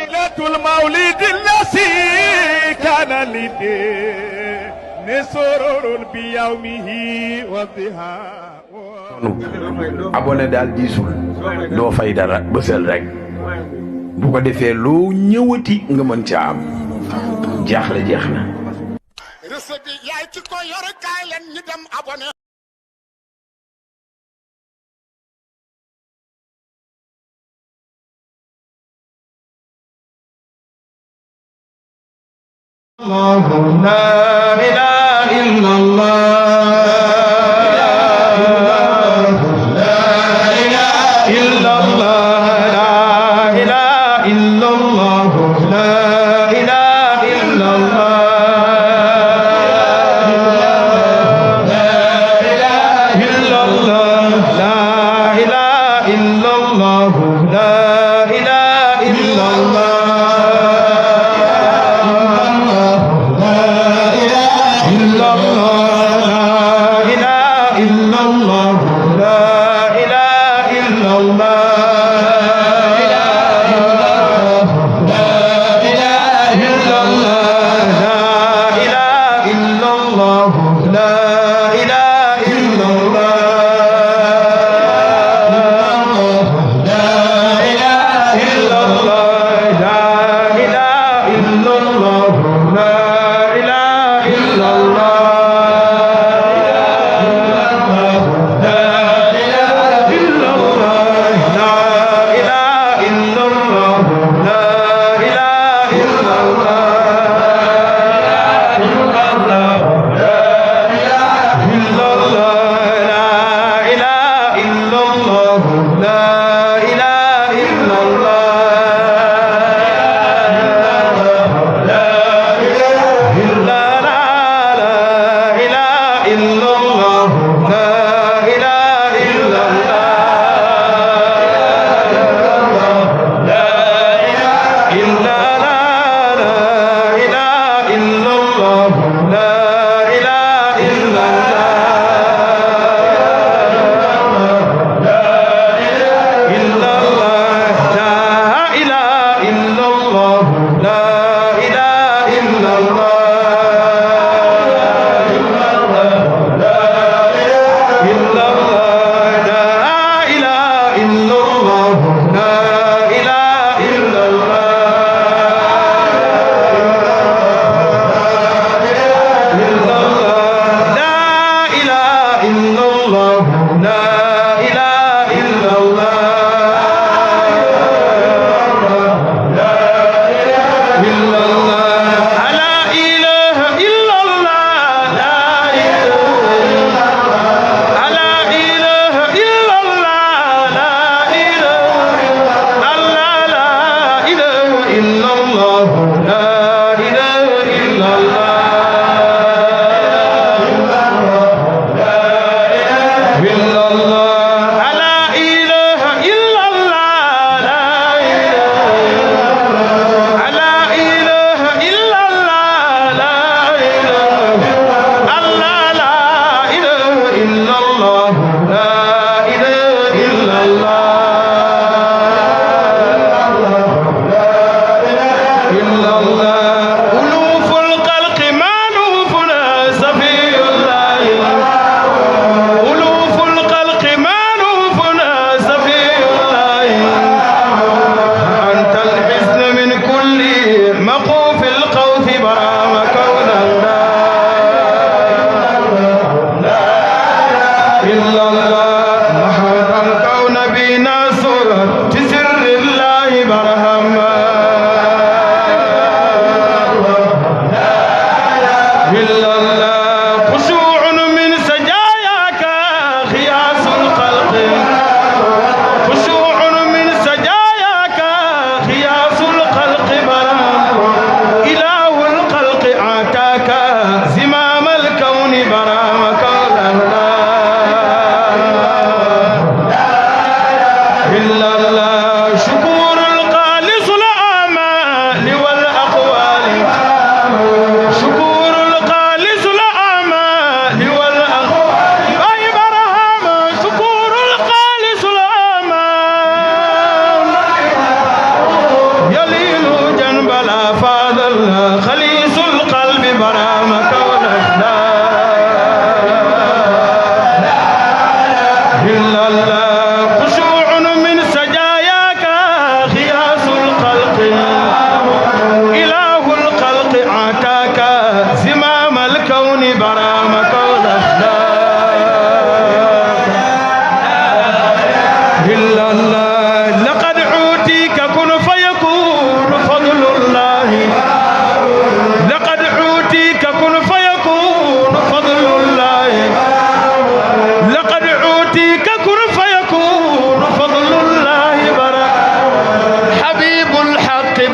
Lailatul Mawlid allati kana lidin sururun bi yawmihi wa dhiha. Abonné daal diisul doo fay dara bësal rek bu ko defee loo ñëwati nga mën ca am jaaxle jeex na. recette bi yaay ci ko yor kaay leen ñu dem abonné. الله لا إله إلا الله لا إله إلا الله لا إله إلا الله لا إله إلا الله لا إله إلا الله لا إله إلا الله لا إله إلا الله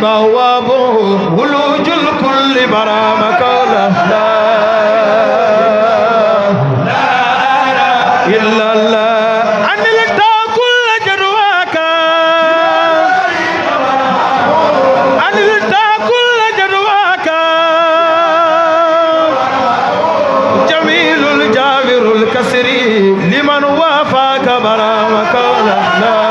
بوابه ولوج الكل برامك لا إلا الله عملت كل جدواك عملت كل جدواك جميل الجابر الكسري لمن وافاك برامك لا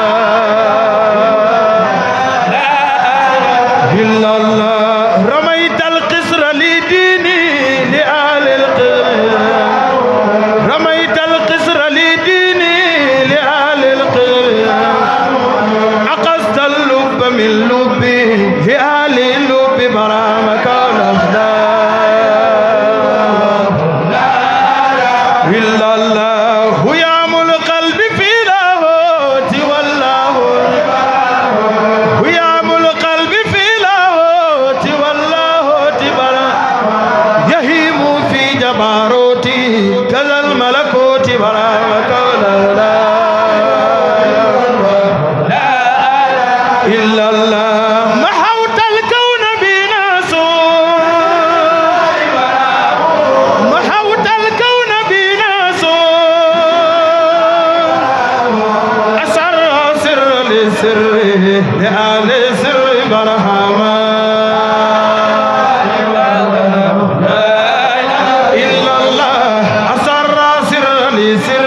إلا الله رميت القصر لديني لآل القصر رميت القصر لديني لآل القصر عقصت اللب من لبي لآل اللب برامك لا إلا الله يعم القلب في لاهوت والله ويعم القلب في لاهوت والله تبرا يهيم في جبروتي كذا الملكوت برامك لا إلا الله محوت الكون بناسور محوت الكون بناسور أسر سر لسر لآل سر برهما إلا الله أسر سر لسر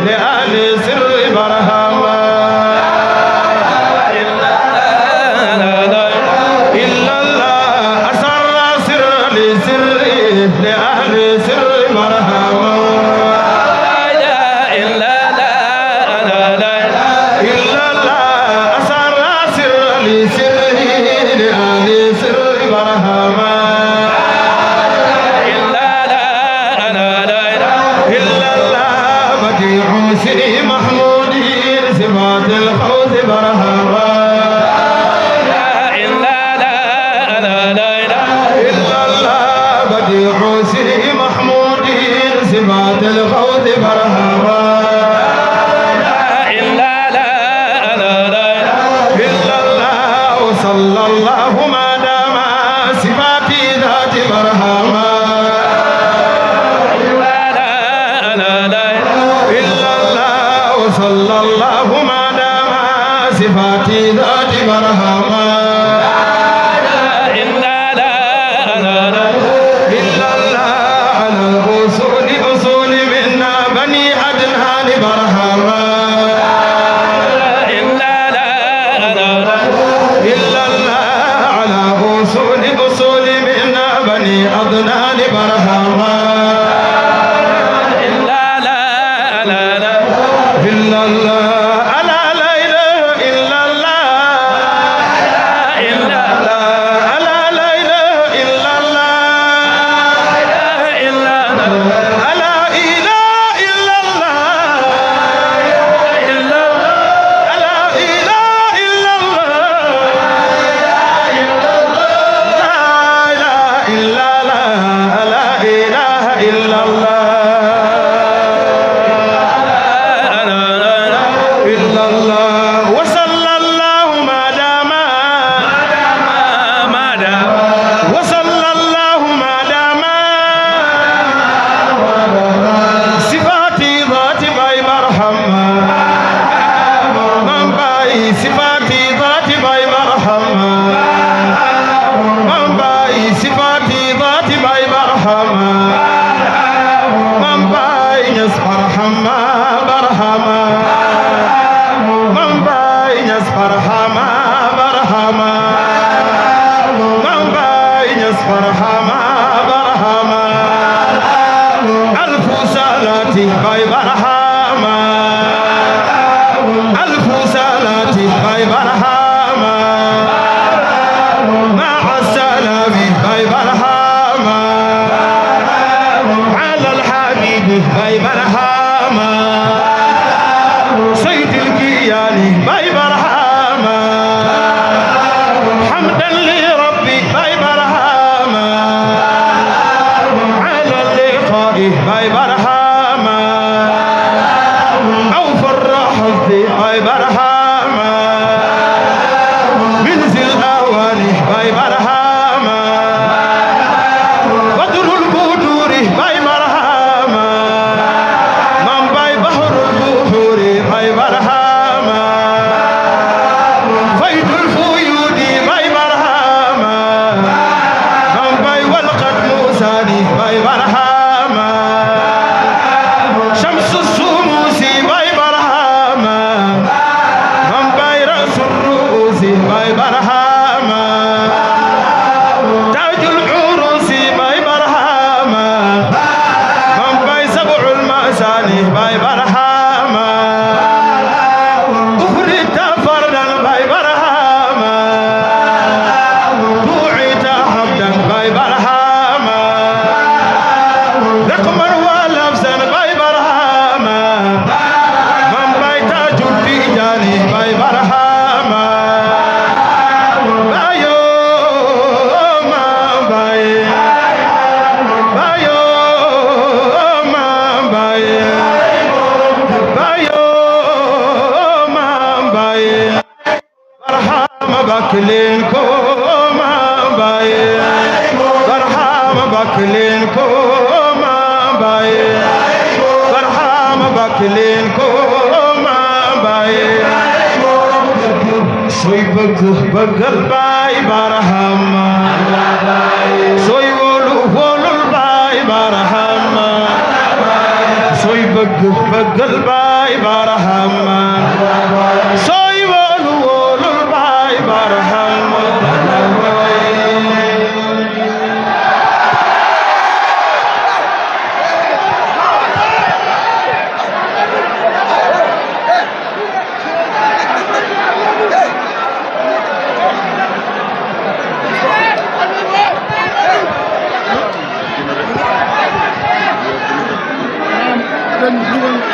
لآل سر برهما إلا الله أسر سر لسر لآل سر برهما إلا الله أسر سر لسر لآل سر برهما إلا الله بديع سري محمودي صفات الفوز برهما إلا الله بديع سري محمودي صفات الفوز برهما إلا الله وصلى الله ما دام صفاتي ذات برهما إلا الله وصلى الله ما دام صفاتي ذات برهما إلا الله على الأصول أصول منا بني عدنان برهما إلا الله على أصول أصول منا بني عدنان برهما إلا الله ألا لا إله إلا الله ألا لا إله إلا الله ألا إله إلا الله ألا إله إلا الله لا إله إلا الله إلا الله وصلى الله ما دام وصلى الله ما دام صفاتي ذات باي مرحمة من باي صفاتي ذات باي مرحمة من باي صفاتي ذات باي مرحمة من باي يسفر حما برحمة من باي يسفر حما برحمة من باي يسفر حما برحمة ألف صلاة باي برحمة ألف صلاة باي برحمة مع السلام باي برحمة على الحبيب باي برحمة سيد الكيان باي برحمة حمدا لربي باي برحمة على اللقاء باي برحمة bakilin ko ma baye barhama bakilin ko ma baye barhama bakilin ko ma baye soy bëgg bëggal baay barhama soy wóolu wóolul baay barhama soy bëgg bëggal baay barhama soy wóolu wóolul baay barhama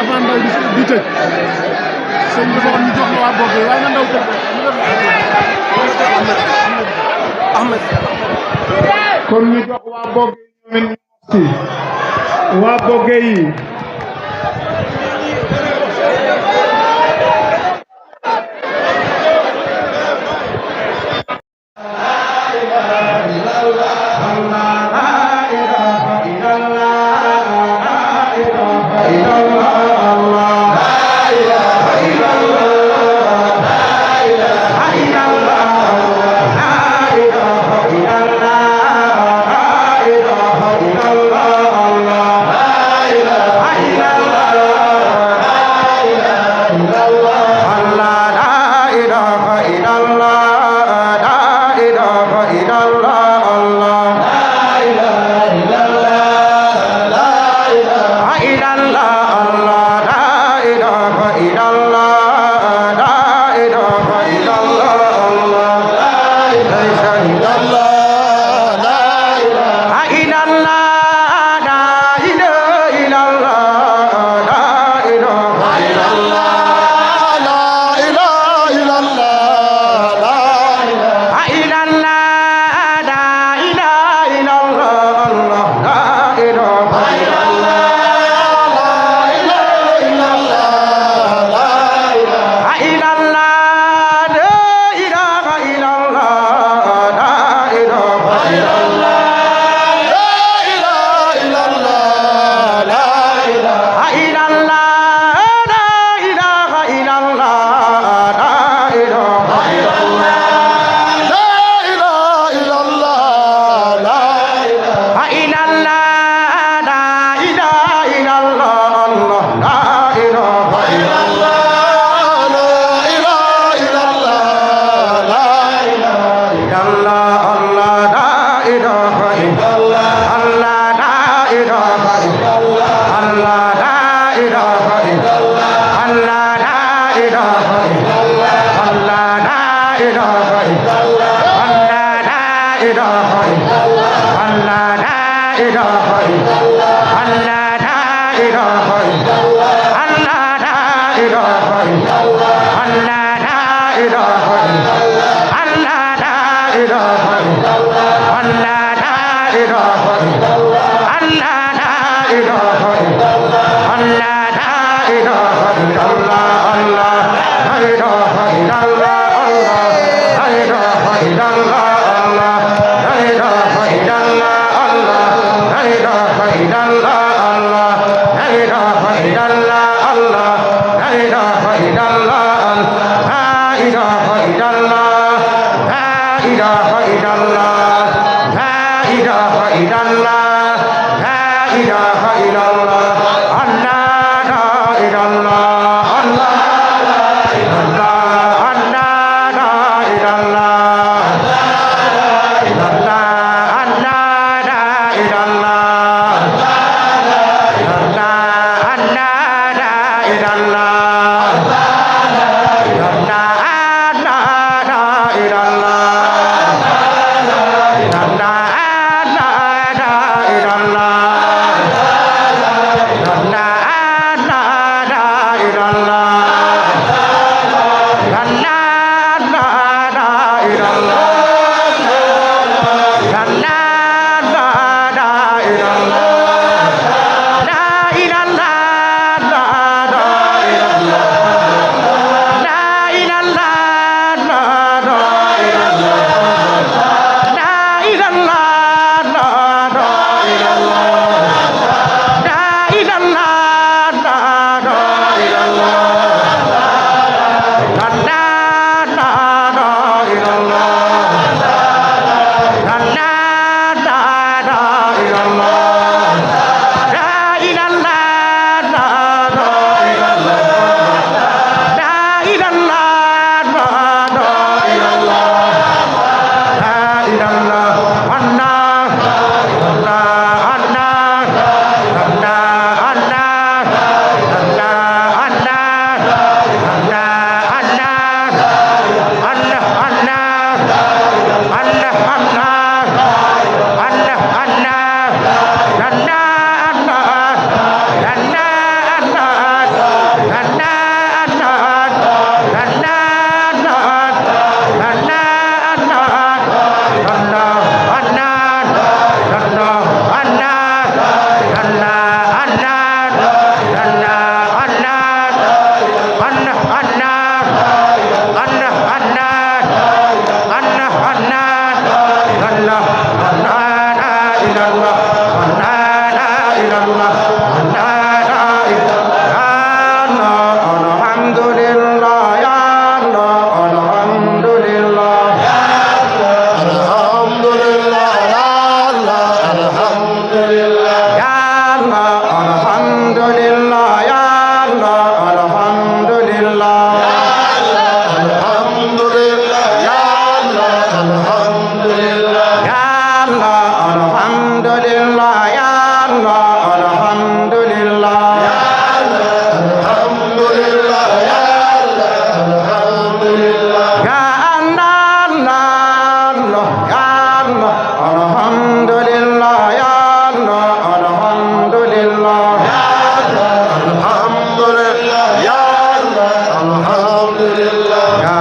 avant ndaw di tëj sëñ bi dafa ñu jox la waa Bogué waaye na ndaw tëj Ahmed kon ñu jox waa Bogué ñoom ci waa Bogué yi ya Allah alhamdulillah ya Allah alhamdulillah ya Allah alhamdulillah ya Allah alhamdulillah ya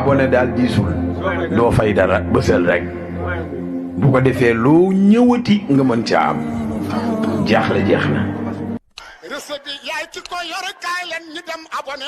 abonné daal diisul doo fay dara bësal rek bu ko defee loo ñëwati nga mën ca am jaaxle jeex na. recette bi yaay ci ko yor kaay leen ñu dem abonné